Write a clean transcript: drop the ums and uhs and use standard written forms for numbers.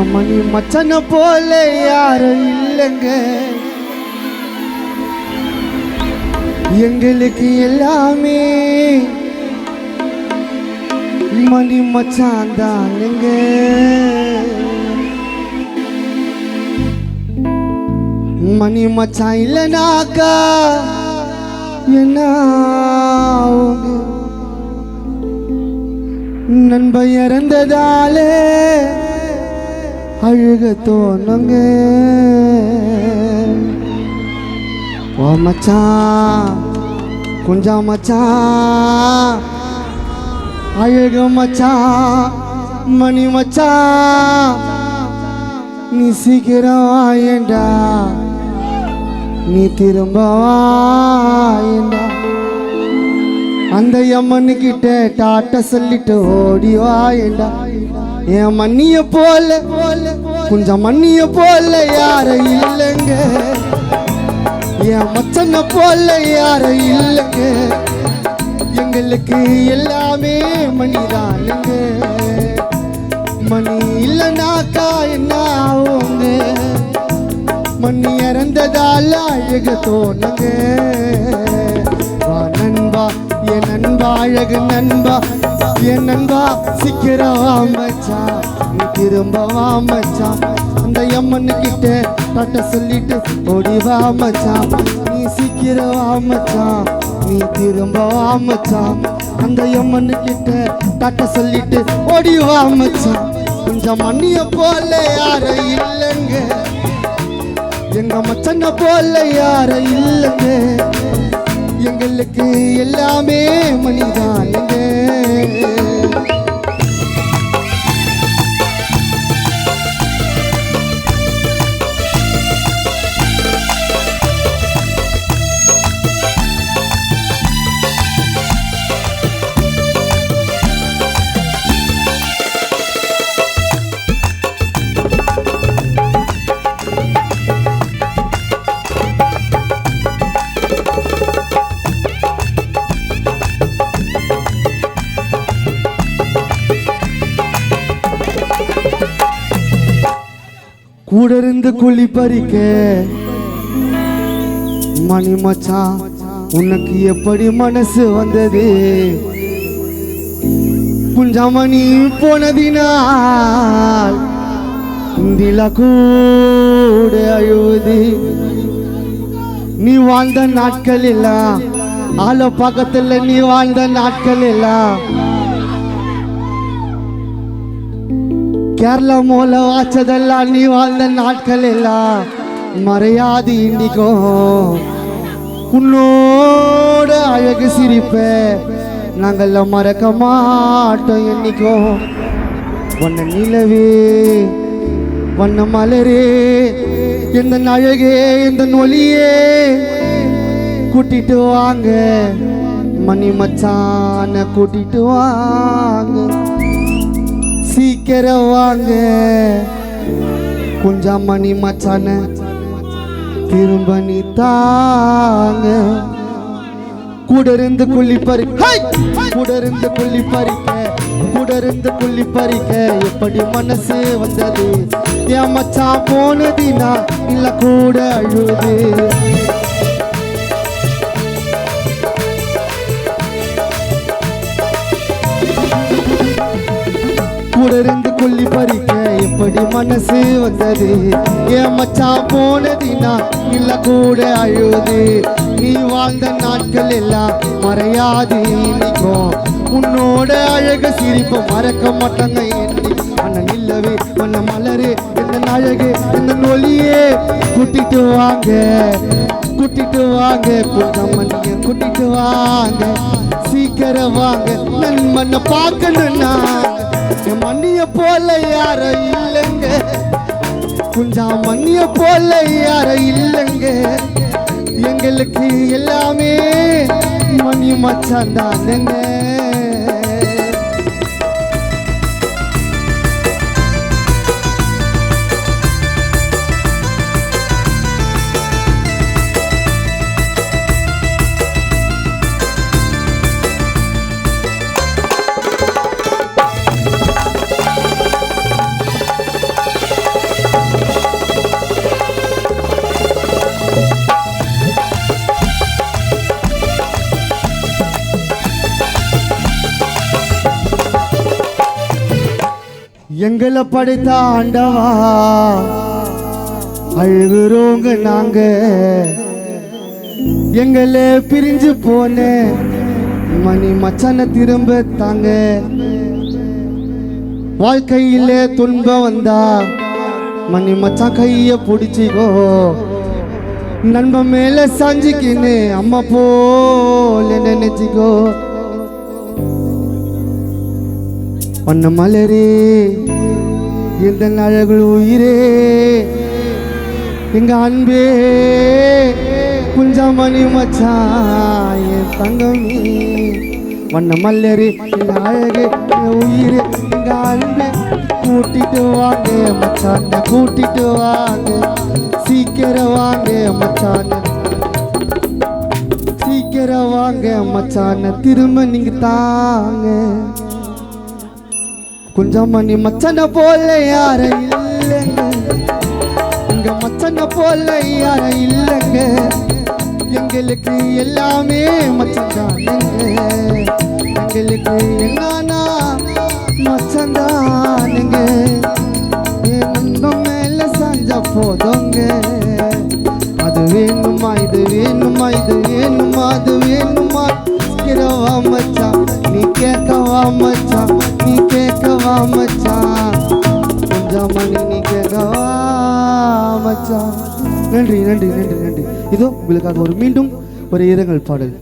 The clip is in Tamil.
மணி மச்சன போல யாரும் இல்லைங்க எங்களுக்கு எல்லாமே மணி மச்சான் தானுங்க மணி மச்சான் இல்லைனாக்கா என்ன நண்ப இறந்ததாலே அழுக தோணுங்க ஓ மச்சான் கொஞ்சம் மச்சான் அழுக மச்சான் மணி மச்சான் நீ சீக்கிரம் வாயேண்டா நீ திரும்ப வாயேண்டா அந்த அம்மனு கிட்ட டாட்ட சொல்லிட்டு ஓடி வாயேண்டா என் மண்ணிய போல கொஞ்சம் மண்ணிய போல யாரும் இல்லைங்க என் மச்சனை போல யாரும் இல்லைங்க எங்களுக்கு எல்லாமே மணிதானுங்க மணி இல்லைனாக்கா என்ன ஆகுங்க மணி இறந்ததால அழக தோணுங்க வா நண்பா என் நண்பா அழகு நண்பா என் நண்பா சீக்கிரம் மச்சான் நீ திரும்ப வா மச்சான் அந்த அம்மனு கிட்ட டாட்ட சொல்லிட்டு ஓடி வா மச்சான் நீ சீக்கிரம் வா மச்சான் நீ திரும்ப வா மச்சான் அந்த அம்மனு கிட்ட டாட்ட சொல்லிட்டு ஓடி வா மச்சான் கொஞ்சம் மண்ணிய போல யாரும் இல்லைங்க எங்க மச்சனை போல யாரும் இல்லைங்க எங்களுக்கு எல்லாமே மணிதானுங்க கூட இருந்து குழி பறிக்க மணி மச்சான் உனக்கு எப்படி மனசு வந்தது குஞ்சமணி போனதினால் இந்தில கூட அழுவது நீ வாழ்ந்த நாட்கள் எல்லாம் ஆள பக்கத்துல நீ வாழ்ந்த நாட்கள் எல்லாம் கேரளா மூல வாச்சதெல்லாம் நீ வாழ்ந்த நாட்கள் எல்லாம் மறையாது இன்னிக்கும் உன்னோட அழகு சிரிப்ப நாங்கள் மறக்க மாட்டோம் என்னைக்கும் வண்ண நிலவே வண்ண மலரே எந்த அழகே எந்த ஒளியே கூட்டிட்டு வாங்க மணி மச்சான கூட்டிட்டு வாங்க சீக்கிரம் வாங்க கொஞ்சம் மணி மச்சான திரும்ப நீ தாங்க கூட இருந்து குள்ளி பறிக்க கூட இருந்து குள்ளி பறிக்க கூட இருந்து குள்ளி பறிக்க எப்படி மனசு வந்தது என் மச்சான் போனதினா இல்ல கூட அழுது கூட இருந்து கொல்லி பறிக்க எப்படி மனசு வந்தது என் மச்சான் போனதினா இல்ல கூட அழுது நீ வாழ்ந்த நாட்கள் எல்லாம் மறையாது இன்னைக்கும் உன்னோட அழக சிரிப்பு மறக்க மாட்டாங்க அண்ணன் இல்லவே வண்ண மலரே எந்த அழகு எந்த ஒளியே கூட்டிட்டு வாங்க கொஞ்சம் மணிய கூட்டிட்டு வாங்க சீக்கிரம் வாங்க நண்பனை பார்க்கணும்னா மண்ணிய போல யாரும் இல்லைங்க கொஞ்சம் மண்ணிய போல யாரும் இல்லைங்க எங்களுக்கு எல்லாமே மணி மச்சான் தானுங்க எங்களை படைத்த ஆண்டவா அழுகுறோங்க நாங்க எங்களை பிரிஞ்சு போன மணி மச்சான திரும்ப தாங்க வாழ்க்கையில துன்பம் வந்தா மணி மச்சான் கைய பிடிச்சிக்கோ நண்பன் மேல சாஞ்சிக்கின்னு அம்மா போல நினைச்சிக்கோ வண்ண மலரே எந்த அழகு உயிரே எங்க அன்பே குஞ்சமணி மச்சான் என் தங்கமே வண்ண மலரே எங்க அழகு உயிரே எங்க அன்பே கூட்டிட்டு வாங்க மச்சான கூட்டிட்டு வாங்க சீக்கிரம் வாங்க மச்சான சீக்கிரம் வாங்க மச்சான திரும்ப நீங்க தாங்க குஞ்சமணி மச்சனை போல யார இல்லைங்க இங்க மச்சனை போல யார இல்லைங்க எங்களுக்கு எல்லாமே மச்சந்தானுங்க எங்களுக்கு என்னன்னா மச்சந்தானுங்க என் நண்பன் மேல சாஞ்ச போதுங்க அது வேணுமா இது வேணுமா இது வேணுமா அது வேணுமா கிரவா மச்சான் நீ கேட்கவா மச்சான் நீ கேட்கவா மச்சான் கொஞ்சம் மணி நீ கேட்கவா மச்சான் நன்றி நன்றி நன்றி நன்றி இதோ உங்களுக்காக மீண்டும் ஒரு இரங்கல் பாடல்